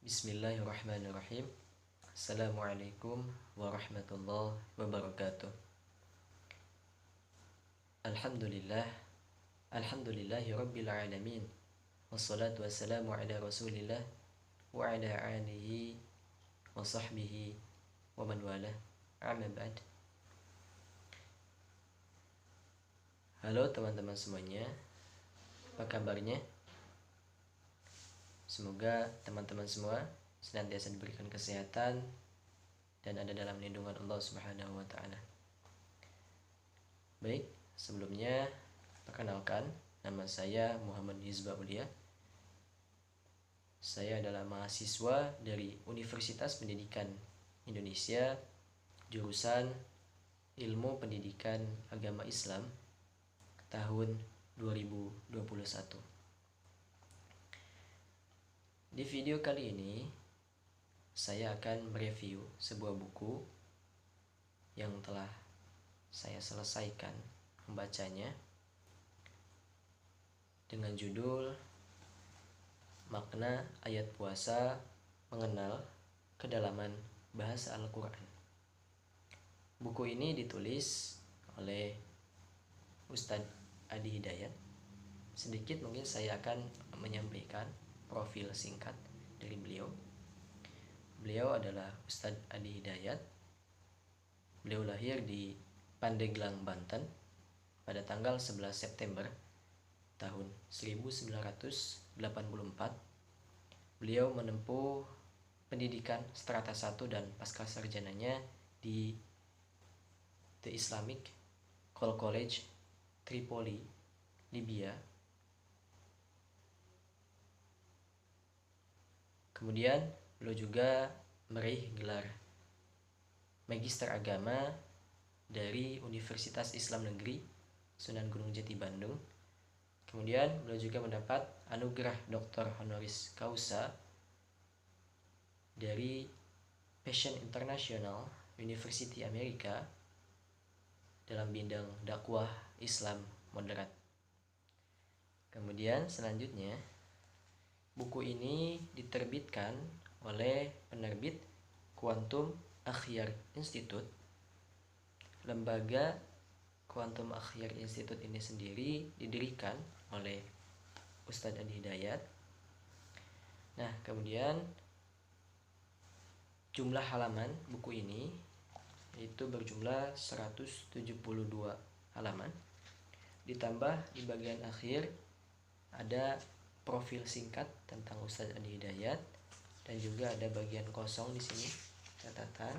Bismillahirrahmanirrahim. Assalamualaikum warahmatullahi wabarakatuh. Alhamdulillah. Alhamdulillahi rabbil alamin. Wassalatu wassalamu ala rasulillah wa ala alihi wa sahbihi wa man walah. Amma ba'd. Halo teman-teman semuanya. Apa kabarnya? Semoga teman-teman semua senantiasa diberikan kesehatan dan ada dalam lindungan Allah Subhanahu wa taala. Baik, sebelumnya perkenalkan, nama saya Muhammad Hizbaulia. Saya adalah mahasiswa dari Universitas Pendidikan Indonesia, jurusan Ilmu Pendidikan Agama Islam tahun 2021. Di video kali ini, saya akan mereview sebuah buku yang telah saya selesaikan membacanya dengan judul Makna Ayat Puasa Mengenal Kedalaman Bahasa Al-Quran. Buku ini ditulis oleh Ustadz Adi Hidayat. Sedikit mungkin saya akan menyampaikan profil singkat dari beliau. Beliau adalah Ustadz Adi Hidayat. Beliau lahir di Pandeglang, Banten pada tanggal 11 September tahun 1984. Beliau menempuh pendidikan strata 1 dan pasca sarjananya di The Islamic College Tripoli, Libya. Kemudian beliau juga meraih gelar Magister Agama dari Universitas Islam Negeri Sunan Gunung Jati, Bandung. Kemudian beliau juga mendapat anugerah Dr. Honoris Causa dari Passion International University Amerika dalam bidang dakwah Islam moderat. Kemudian selanjutnya, buku ini diterbitkan oleh penerbit Quantum Akhyar Institute. Lembaga Quantum Akhyar Institute ini sendiri didirikan oleh Ustadz Adi Hidayat. Nah, kemudian jumlah halaman buku ini itu berjumlah 172 halaman. Ditambah di bagian akhir ada profil singkat tentang Ustadz Adi Hidayat dan juga ada bagian kosong di sini, catatan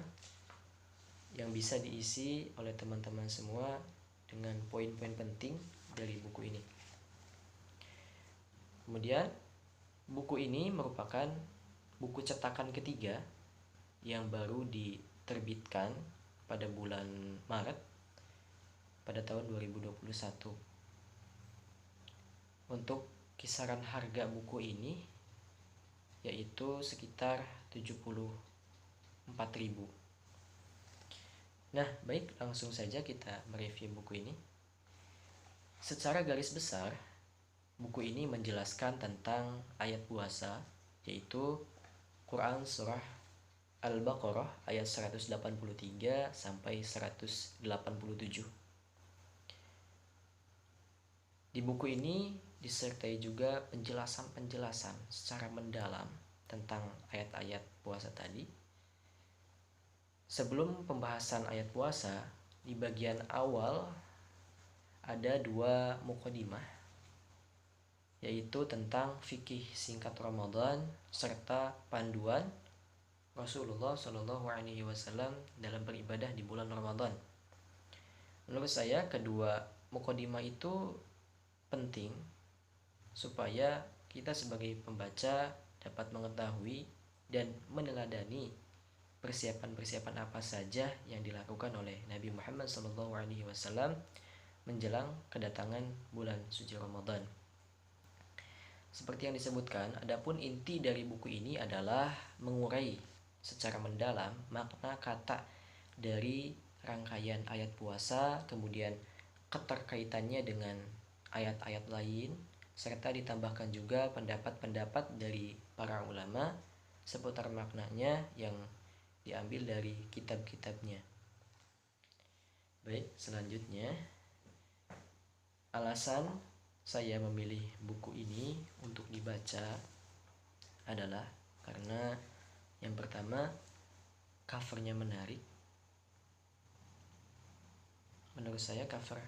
yang bisa diisi oleh teman-teman semua dengan poin-poin penting dari buku ini. Kemudian buku ini merupakan buku cetakan ketiga yang baru diterbitkan pada bulan Maret pada tahun 2021. Untuk kisaran harga buku ini yaitu sekitar 74.000. Nah, baik, langsung saja kita mereview buku ini. Secara garis besar, buku ini menjelaskan tentang ayat puasa, yaitu Quran surah Al-Baqarah ayat 183 sampai 187. Di buku ini disertai juga penjelasan-penjelasan secara mendalam tentang ayat-ayat puasa tadi. Sebelum pembahasan ayat puasa, di bagian awal ada dua mukadimah, yaitu tentang fikih singkat Ramadan serta panduan Rasulullah SAW dalam beribadah di bulan Ramadan. Menurut saya kedua mukadimah itu penting supaya kita sebagai pembaca dapat mengetahui dan meneladani persiapan-persiapan apa saja yang dilakukan oleh Nabi Muhammad SAW menjelang kedatangan bulan suci Ramadan. Seperti yang disebutkan, adapun inti dari buku ini adalah mengurai secara mendalam makna kata dari rangkaian ayat puasa, kemudian keterkaitannya dengan ayat-ayat lain, serta ditambahkan juga pendapat-pendapat dari para ulama seputar maknanya yang diambil dari kitab-kitabnya. Baik, selanjutnya alasan saya memilih buku ini untuk dibaca adalah karena yang pertama, covernya menarik. Menurut saya cover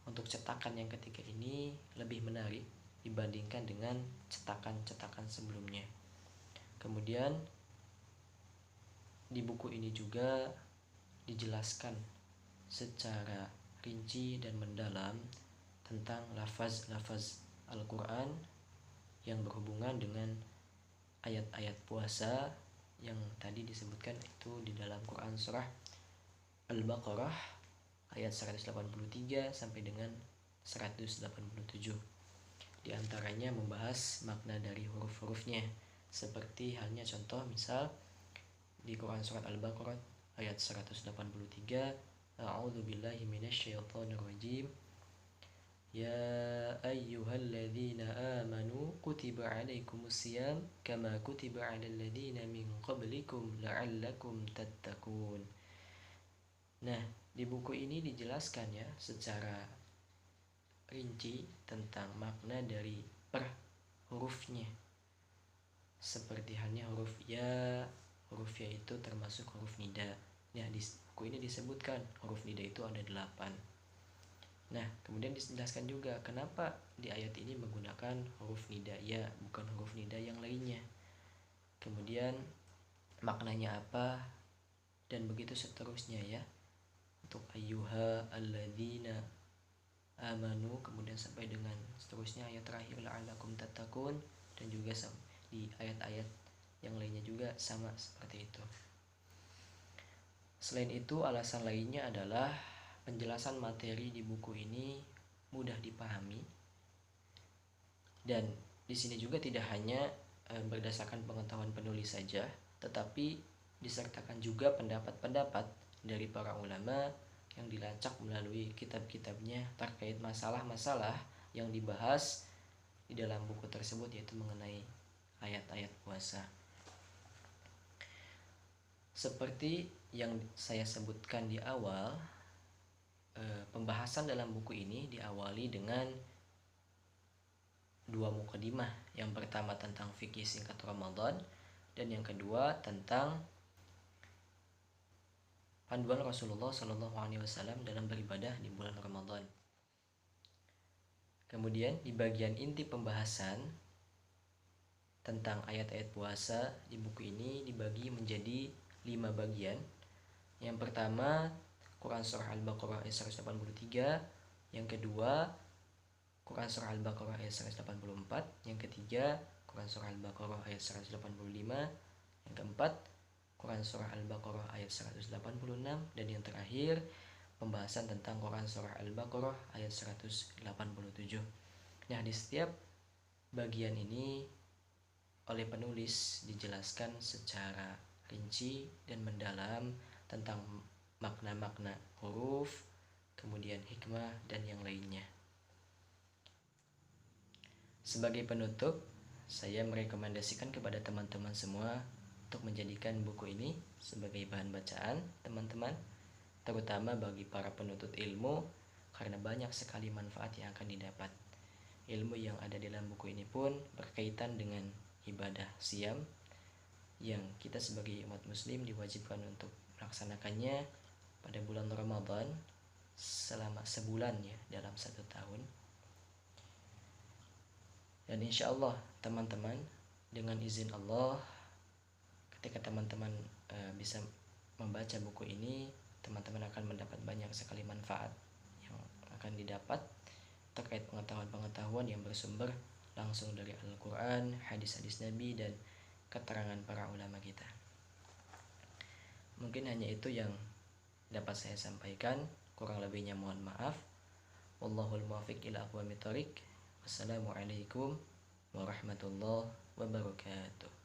untuk cetakan yang ketiga ini lebih menarik dibandingkan dengan cetakan-cetakan sebelumnya. Kemudian di buku ini juga dijelaskan secara rinci dan mendalam tentang lafaz-lafaz Al-Quran yang berhubungan dengan ayat-ayat puasa yang tadi disebutkan itu di dalam Quran surah Al-Baqarah ayat 183 sampai dengan 187. Di antaranya membahas makna dari huruf-hurufnya, seperti halnya contoh misal di Quran surat Al-Baqarah ayat 183, A'udzu billahi minasyaitonir rajim. Ya ayyuhalladzina amanu kutiba 'alaikumusiyam kama kutiba 'alal ladzina min qablikum la'allakum tattaqun. Nah, di buku ini dijelaskan ya secara rinci tentang makna dari per hurufnya. Seperti halnya huruf ya itu termasuk huruf nida. Nah, di buku ini disebutkan huruf nida itu ada 8. Nah, kemudian dijelaskan juga kenapa di ayat ini menggunakan huruf nida ya, bukan huruf nida yang lainnya. Kemudian maknanya apa dan begitu seterusnya ya. Untuk ayyuha alladzina amanu kemudian sampai dengan seterusnya ayat terakhir la'allakum tattaqun, dan juga di ayat-ayat yang lainnya juga sama seperti itu. Selain itu, alasan lainnya adalah penjelasan materi di buku ini mudah dipahami, dan di sini juga tidak hanya berdasarkan pengetahuan penulis saja, tetapi disertakan juga pendapat-pendapat dari para ulama yang dilacak melalui kitab-kitabnya terkait masalah-masalah yang dibahas di dalam buku tersebut, yaitu mengenai ayat-ayat puasa. Seperti yang saya sebutkan di awal, pembahasan dalam buku ini diawali dengan 2 mukadimah. Yang pertama tentang fikih singkat Ramadan, dan yang kedua tentang panduan Rasulullah SAW dalam beribadah di bulan Ramadan. Kemudian di bagian inti pembahasan tentang ayat-ayat puasa di buku ini dibagi menjadi 5 bagian. Yang pertama Quran surah Al-Baqarah ayat 183, yang kedua Quran surah Al-Baqarah ayat 184, yang ketiga Quran surah Al-Baqarah ayat 185, yang keempat Quran surah Al-Baqarah ayat 186, dan yang terakhir pembahasan tentang Quran surah Al-Baqarah ayat 187. Nah, di setiap bagian ini oleh penulis dijelaskan secara rinci dan mendalam tentang makna-makna huruf, kemudian hikmah dan yang lainnya. Sebagai penutup, saya merekomendasikan kepada teman-teman semua untuk menjadikan buku ini sebagai bahan bacaan teman-teman, terutama bagi para penuntut ilmu, karena banyak sekali manfaat yang akan didapat. Ilmu yang ada dalam buku ini pun berkaitan dengan ibadah siam yang kita sebagai umat muslim diwajibkan untuk melaksanakannya pada bulan Ramadan selama sebulan ya, dalam 1 tahun. Dan insya Allah teman-teman, dengan izin Allah, ketika teman-teman bisa membaca buku ini, teman-teman akan mendapat banyak sekali manfaat yang akan didapat terkait pengetahuan-pengetahuan yang bersumber langsung dari Al-Quran, hadis-hadis Nabi, dan keterangan para ulama kita. Mungkin hanya itu yang dapat saya sampaikan, kurang lebihnya mohon maaf. Wallahul muwaffiq ila aqwamit thoriq. Wassalamualaikum warahmatullahi wabarakatuh.